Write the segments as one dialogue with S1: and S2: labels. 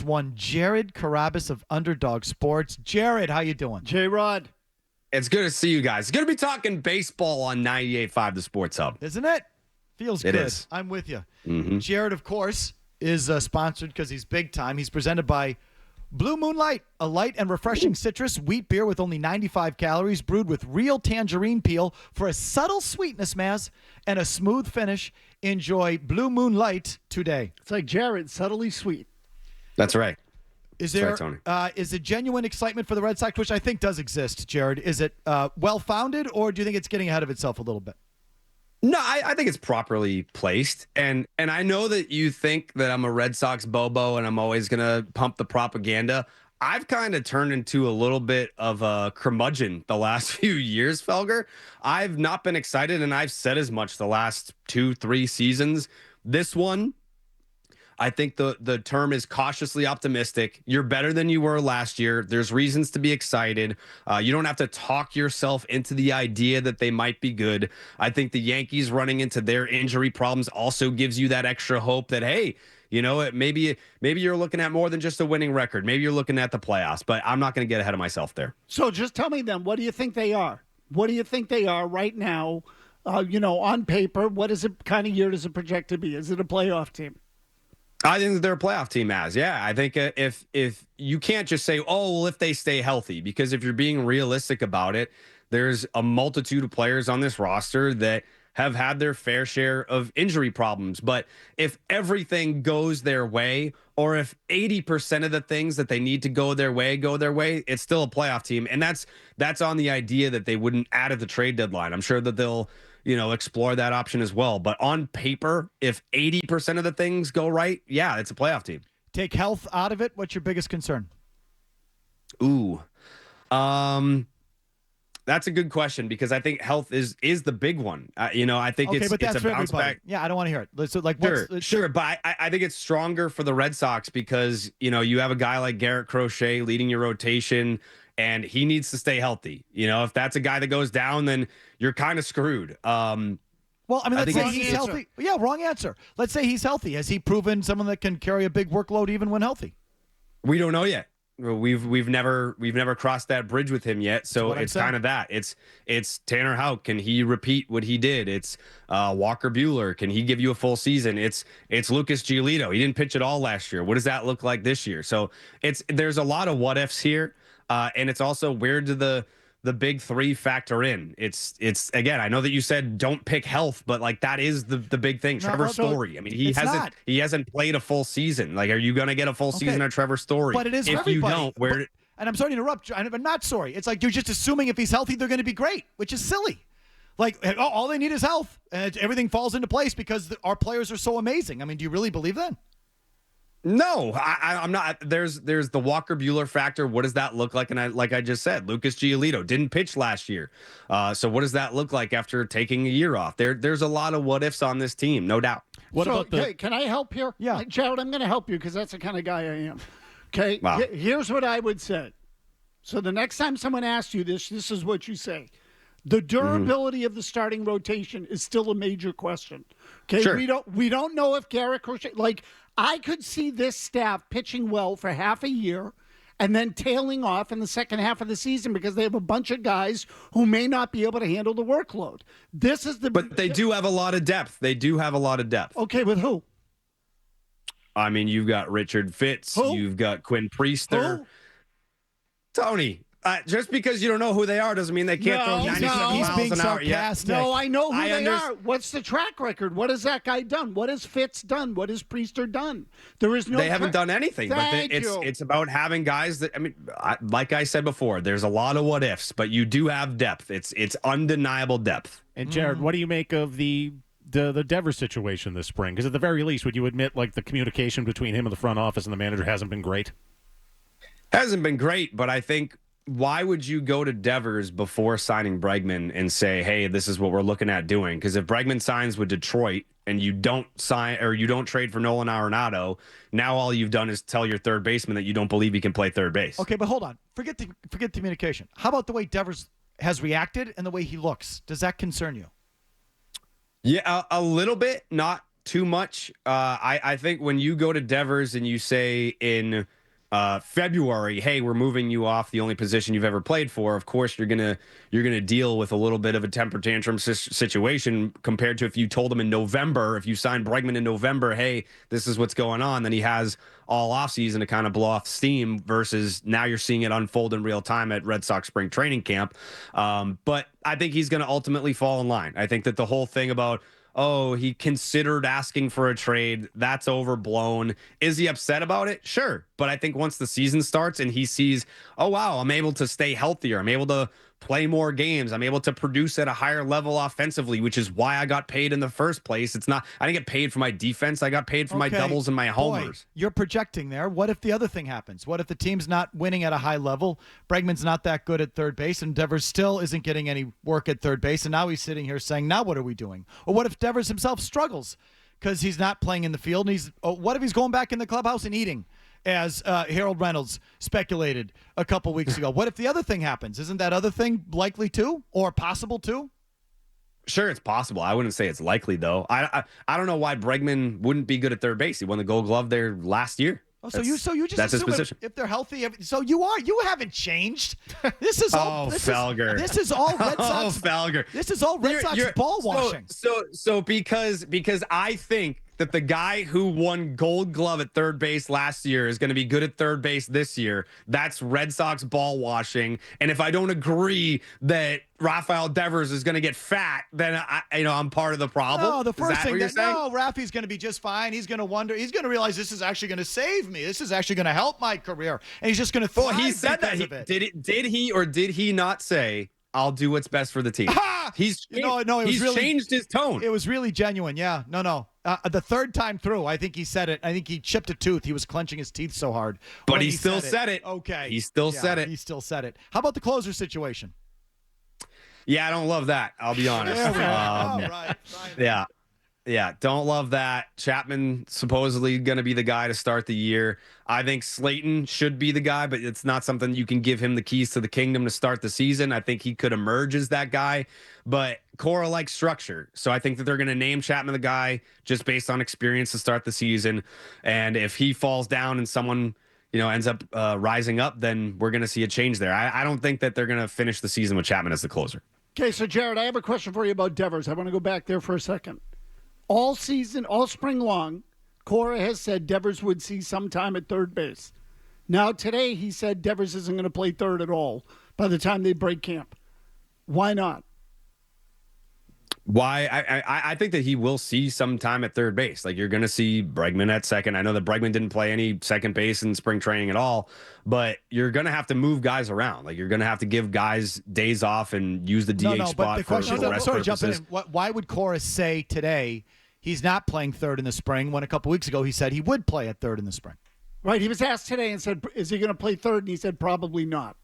S1: one Jared Carrabis of Underdog Sports. Jared, how you doing?
S2: J-Rod.
S3: It's good to see you guys. Going to be talking baseball on 98.5 The Sports Hub.
S1: Isn't it? Feels good.
S3: It is.
S1: I'm with you.
S3: Mm-hmm.
S1: Jared, of course, is sponsored because he's big time. He's presented by Blue Moonlight, a light and refreshing citrus wheat beer with only 95 calories, brewed with real tangerine peel for a subtle sweetness, Mazz, and a smooth finish. Enjoy Blue Moonlight today.
S2: It's like Jared, subtly sweet.
S3: That's right.
S1: Is there
S3: That's right, Tony.
S1: is it genuine excitement for the Red Sox, which I think does exist, Jared? Is it well-founded, or do you think it's getting ahead of itself a little bit?
S3: No, I think it's properly placed. And I know that you think that I'm a Red Sox bobo and I'm always going to pump the propaganda. I've kind of turned into a little bit of a curmudgeon the last few years, Felger. I've not been excited, and I've said as much the last 2-3 seasons. This one, I think the term is cautiously optimistic. You're better than you were last year. There's reasons to be excited. You don't have to talk yourself into the idea that they might be good. I think the Yankees running into their injury problems also gives you that extra hope that, hey, you know, maybe you're looking at more than just a winning record. Maybe you're looking at the playoffs, but I'm not going to get ahead of myself there.
S2: So just tell me then, what do you think they are? What do you think they are right now? On paper, what is it kind of year does it project to be? Is it a playoff team?
S3: I think that they're a playoff team, Mazz. Yeah, I think if you can't just say, oh, well, if they stay healthy, because if you're being realistic about it, there's a multitude of players on this roster that have had their fair share of injury problems. But if everything goes their way, or if 80% of the things that they need to go their way, it's still a playoff team. And that's on the idea that they wouldn't add at the trade deadline. I'm sure that they'll explore that option as well. But on paper, if 80% of the things go right, yeah, it's a playoff team. Take
S1: health out of it. What's your biggest concern?
S3: Ooh. That's a good question, because I think health is the big one. I think it's a bounce back.
S1: Yeah, I don't want to hear it. So,
S3: sure. But I think it's stronger for the Red Sox because, you have a guy like Garrett Crochet leading your rotation, and he needs to stay healthy. If that's a guy that goes down, then you're kind of screwed.
S1: Well, I mean, let's say he's healthy. Yeah, wrong answer. Let's say he's healthy. Has he proven someone that can carry a big workload even when healthy?
S3: We don't know yet. We've never crossed that bridge with him yet. So it's kind of that. It's Tanner Houck. Can he repeat what he did? It's Walker Buehler. Can he give you a full season? It's Lucas Giolito. He didn't pitch at all last year. What does that look like this year? So there's a lot of what ifs here. And it's also, where do the big three factor in? It's again, I know that you said don't pick health, but like that is the big thing. Trevor Story. I mean, he hasn't played a full season. Like, are you going to get a full season of Trevor Story?
S1: But it is
S3: if
S1: for everybody.
S3: You don't,
S1: and I'm sorry to interrupt. I'm not sorry. It's like you're just assuming if he's healthy, they're going to be great, which is silly. Like, all they need is health, and everything falls into place because our players are so amazing. I mean, do you really believe that?
S3: No, I'm not. There's the Walker Buehler factor. What does that look like? And like I just said, Lucas Giolito didn't pitch last year. So what does that look like after taking a year off? There's a lot of what ifs on this team, no doubt.
S2: Hey, can I help here?
S1: Yeah.
S2: Jared, I'm going to help you because that's the kind of guy I am. Okay,
S3: wow.
S2: Here's what I would say. So the next time someone asks you this is what you say. The durability of the starting rotation is still a major question. Okay,
S3: sure.
S2: We don't know if Garrett Crochet, I could see this staff pitching well for half a year and then tailing off in the second half of the season because they have a bunch of guys who may not be able to handle the workload.
S3: But they do have a lot of depth.
S2: Okay, with who?
S3: I mean, you've got Richard Fitz.
S2: Who?
S3: You've got Quinn Priester.
S2: Who?
S3: Tony. Just because you don't know who they are doesn't mean they can't throw 97 miles an hour.
S2: No, I know who they are. What's the track record? What has that guy done? What has Fitz done? What has Priester done? There is no.
S3: They haven't done anything.
S2: Thank you.
S3: It's about having guys that, I mean, like I said before, there's a lot of what ifs, but you do have depth. It's undeniable depth.
S4: And Jared, what do you make of the Devers situation this spring? Because at the very least, would you admit the communication between him and the front office and the manager hasn't been great?
S3: Hasn't been great, but I think, why would you go to Devers before signing Bregman and say, hey, this is what we're looking at doing? Because if Bregman signs with Detroit and you don't sign or you don't trade for Nolan Arenado, now all you've done is tell your third baseman that you don't believe he can play third base.
S1: Okay, but hold on. Forget communication. How about the way Devers has reacted and the way he looks? Does that concern you?
S3: Yeah, a little bit, not too much. I think when you go to Devers and you say in February, hey, we're moving you off the only position you've ever played for, of course you're gonna deal with a little bit of a temper tantrum situation compared to if you told him in November, if you signed Bregman in November, hey, this is what's going on, then he has all offseason to kind of blow off steam, versus now you're seeing it unfold in real time at Red Sox spring training camp. But I think he's going to ultimately fall in line. I think that the whole thing about, oh, he considered asking for a trade, that's overblown. Is he upset about it? Sure. But I think once the season starts and he sees, oh, wow, I'm able to stay healthier, I'm able to play more games, I'm able to produce at a higher level offensively, which is why I got paid in the first place. It's not, I didn't get paid for my defense, I got paid for my doubles and my homers.
S1: Boy, you're projecting there. What if the other thing happens? What if the team's not winning at a high level? Bregman's not that good at third base, and Devers still isn't getting any work at third base, and now he's sitting here saying, now what are we doing? Or what if Devers himself struggles because he's not playing in the field, and what if he's going back in the clubhouse and eating, as Harold Reynolds speculated a couple weeks ago? What if the other thing happens? Isn't that other thing likely too, or possible too?
S3: Sure, it's possible. I wouldn't say it's likely, though. I don't know why Bregman wouldn't be good at third base. He won the Gold Glove there last year.
S1: Oh, so you just
S3: that's his
S1: assume
S3: position.
S1: if they're healthy. So you haven't changed. This is all.
S3: Felger.
S1: This is all Red Sox.
S3: Felger.
S1: This is all Red Sox ball washing.
S3: So because I think that the guy who won Gold Glove at third base last year is going to be good at third base this year. That's Red Sox ball washing. And if I don't agree that Rafael Devers is going to get fat, then I'm part of the problem.
S1: No, the first thing
S3: that
S1: Rafi's going to be just fine. He's going to wonder. He's going to realize this is actually going to save me. This is actually going to help my career, and he's just going to thrive.
S3: Well, he said that. Did he or did he not say, I'll do what's best for the team? He's changed his tone.
S1: It was really genuine. Yeah. No. The third time through, I think he said it. I think he chipped a tooth. He was clenching his teeth so hard.
S3: But he still said it.
S1: Okay.
S3: He still said it.
S1: He still said it. How about the closer situation?
S3: Yeah, I don't love that. I'll be honest.
S1: There we go. All right. Fine.
S3: Yeah, don't love that. Chapman supposedly going to be the guy to start the year. I think Slayton should be the guy, but it's not something you can give him the keys to the kingdom to start the season. I think he could emerge as that guy, but Cora likes structure. So I think that they're going to name Chapman the guy just based on experience to start the season. And if he falls down and someone ends up rising up, then we're going to see a change there. I don't think that they're going to finish the season with Chapman as the closer.
S2: Okay, so Jared, I have a question for you about Devers. I want to go back there for a second. All season, all spring long, Cora has said Devers would see some time at third base. Now today he said Devers isn't going to play third at all by the time they break camp. Why not?
S3: Why? I think that he will see some time at third base. Like, you're going to see Bregman at second. I know that Bregman didn't play any second base in spring training at all, but you're going to have to move guys around. Like, you're going to have to give guys days off and use the DH spot
S1: but the
S3: for
S1: question
S3: rest
S1: sorry,
S3: purposes.
S1: Jumping in. Why would Cora say today he's not playing third in the spring when a couple weeks ago he said he would play at third in the spring?
S2: Right. He was asked today and said, is he going to play third? And he said, probably not.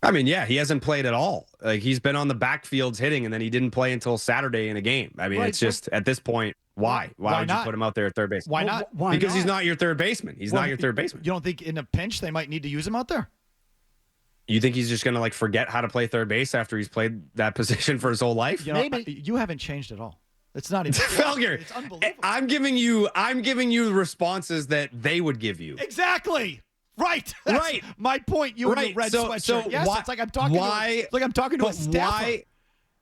S3: I mean, yeah, he hasn't played at all. Like, he's been on the backfields hitting, and then he didn't play until Saturday in a game. I mean, it's just, at this point, why? Why would you put him out there at third base?
S1: Why not?
S3: Because he's not your third baseman. He's not your third baseman.
S1: You don't think in a pinch they might need to use him out there?
S3: You think he's just going to forget how to play third base after he's played that position for his whole life?
S2: Maybe.
S1: You haven't changed at all. It's not even
S3: Felger.
S1: It's unbelievable.
S3: I'm giving you responses that they would give you.
S1: Exactly. Right. That's my point. You
S3: right.
S1: in the red
S3: so,
S1: sweatshirt.
S3: So
S1: yes,
S3: why,
S1: it's like I'm talking to a staffer.
S3: Why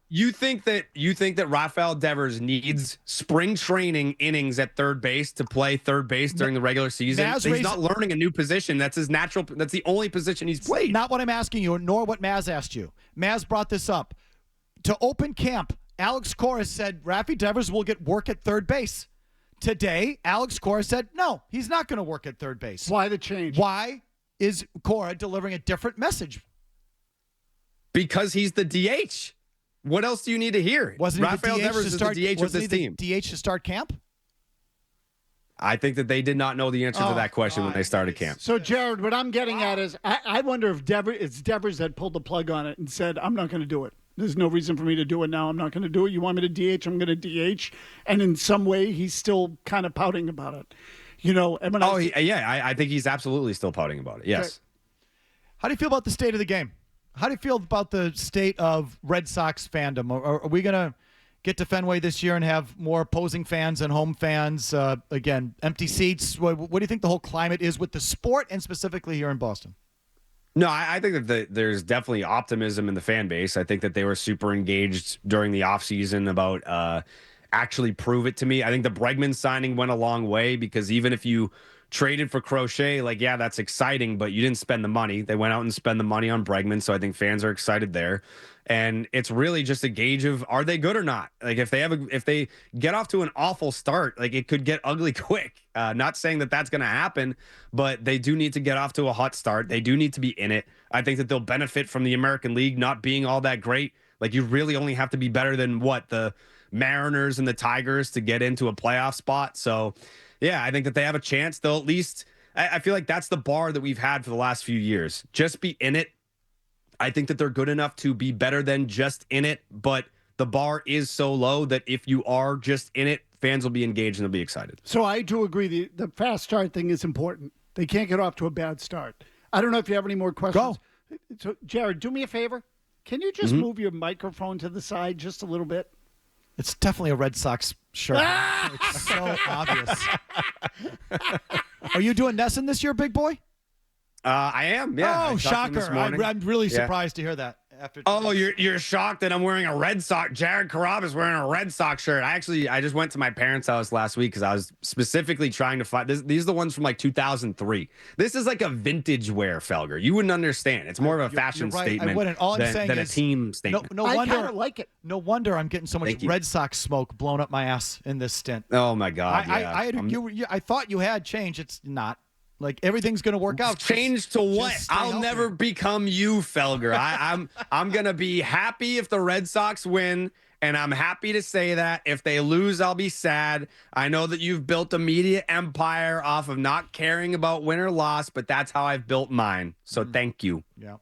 S3: you think that Rafael Devers needs spring training innings at third base to play third base during the regular season? He's not learning a new position. That's his natural. That's the only position he's played.
S1: Not what I'm asking you, nor what Mazz asked you. Mazz brought this up. To open camp, Alex Cora said Rafi Devers will get work at third base. Today, Alex Cora said, no, he's not going to work at third base.
S2: Why the change?
S1: Why is Cora delivering a different message?
S3: Because he's the DH. What else do you need to hear?
S1: Wasn't
S3: Rafael Devers is the DH of this team.
S1: DH to start camp?
S3: I think that they did not know the answer to that question when they started camp.
S2: So, Jared, what I'm getting at is I wonder if it's Devers that pulled the plug on it and said, I'm not going to do it. There's no reason for me to do it now. I'm not going to do it. You want me to DH? I'm going to DH. And in some way, he's still kind of pouting about it. I
S3: think he's absolutely still pouting about it. Yes.
S1: Okay. How do you feel about the state of the game? How do you feel about the state of Red Sox fandom? Are we going to get to Fenway this year and have more opposing fans and home fans? Again, empty seats. What do you think the whole climate is with the sport and specifically here in Boston?
S3: No, I think that there's definitely optimism in the fan base. I think that they were super engaged during the offseason about actually prove it to me. I think the Bregman signing went a long way because even if you traded for Crochet, like, yeah, that's exciting, but you didn't spend the money. They went out and spent the money on Bregman, so I think fans are excited there. And it's really just a gauge of, are they good or not? Like, if they get off to an awful start, like, it could get ugly quick. Not saying that that's going to happen, but they do need to get off to a hot start. They do need to be in it. I think that they'll benefit from the American League not being all that great. Like, you really only have to be better than the Mariners and the Tigers to get into a playoff spot. So, yeah, I think that they have a chance. They'll at least, I feel like that's the bar that we've had for the last few years. Just be in it. I think that they're good enough to be better than just in it, but the bar is so low that if you are just in it, fans will be engaged and they'll be excited.
S2: So I do agree. The fast start thing is important. They can't get off to a bad start. I don't know if you have any more questions.
S1: Go.
S2: So, Jared, do me a favor. Can you just move your microphone to the side just a little bit?
S1: It's definitely a Red Sox shirt. It's so obvious. Are you doing Nesson this year, big boy?
S3: I am. Yeah.
S1: Oh, shocker! I'm really surprised to hear that.
S3: Oh, you're shocked that I'm wearing a Red Sox. Jared Carrabis is wearing a Red Sox shirt. I just went to my parents' house last week because I was specifically trying to find these are the ones from like 2003. This is like a vintage wear, Felger. You wouldn't understand. It's more of a fashion statement than a team statement.
S1: No
S2: I
S1: wonder.
S2: kind of like it.
S1: No wonder I'm getting so much Red Sox smoke blown up my ass in this stint.
S3: Oh my God!
S1: I thought you had changed. It's not. Like, everything's going to work out.
S3: Change to what? I'll never become you, Felger. I'm going to be happy if the Red Sox win, and I'm happy to say that. If they lose, I'll be sad. I know that you've built a media empire off of not caring about win or loss, but that's how I've built mine. So thank you.
S1: Yeah.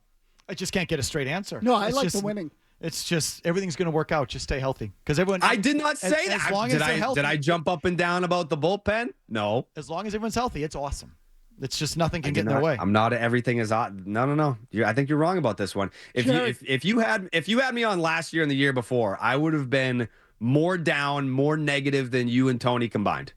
S1: I just can't get a straight answer.
S2: No, I like the winning.
S1: It's just everything's going to work out. Just stay healthy. Because everyone.
S3: I did not say that.
S1: As long as they're healthy.
S3: Did I jump up and down about the bullpen? No.
S1: As long as everyone's healthy, it's awesome. It's just nothing can get in their way.
S3: I'm not. Everything is odd. No. I think you're wrong about this one. If you had me on last year and the year before, I would have been more down, more negative than you and Tony combined.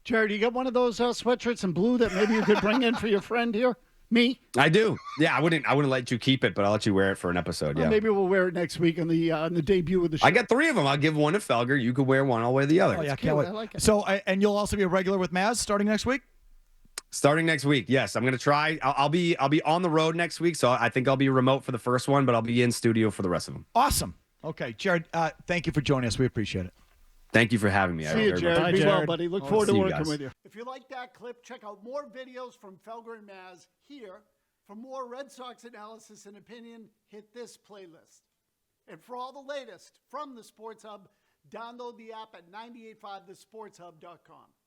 S2: Jared, you got one of those sweatshirts in blue that maybe you could bring in for your friend here? Me?
S3: I do. Yeah, I wouldn't let you keep it, but I'll let you wear it for an episode. Yeah.
S2: Maybe we'll wear it next week on the debut of the show.
S3: I got 3 of them. I'll give one to Felger. You could wear one. I'll wear the other.
S1: Oh yeah,
S2: can't wait.
S1: I
S2: like it.
S1: So, and you'll also be a regular with Mazz starting next week.
S3: Starting next week, yes. I'm gonna try. I'll be on the road next week, so I think I'll be remote for the first one, but I'll be in studio for the rest of them.
S1: Awesome. Okay, Jared. Thank you for joining us. We appreciate it.
S3: Thank you for having me.
S2: See you, Jared.
S4: Bye,
S2: Be well,
S4: Jared.
S2: buddy. Look forward to working
S3: guys.
S2: with you. If you like that clip, check out more videos from Felger and Mazz here. For more Red Sox analysis and opinion, hit this playlist. And for all the latest from the Sports Hub, download the app at 985thesportshub.com.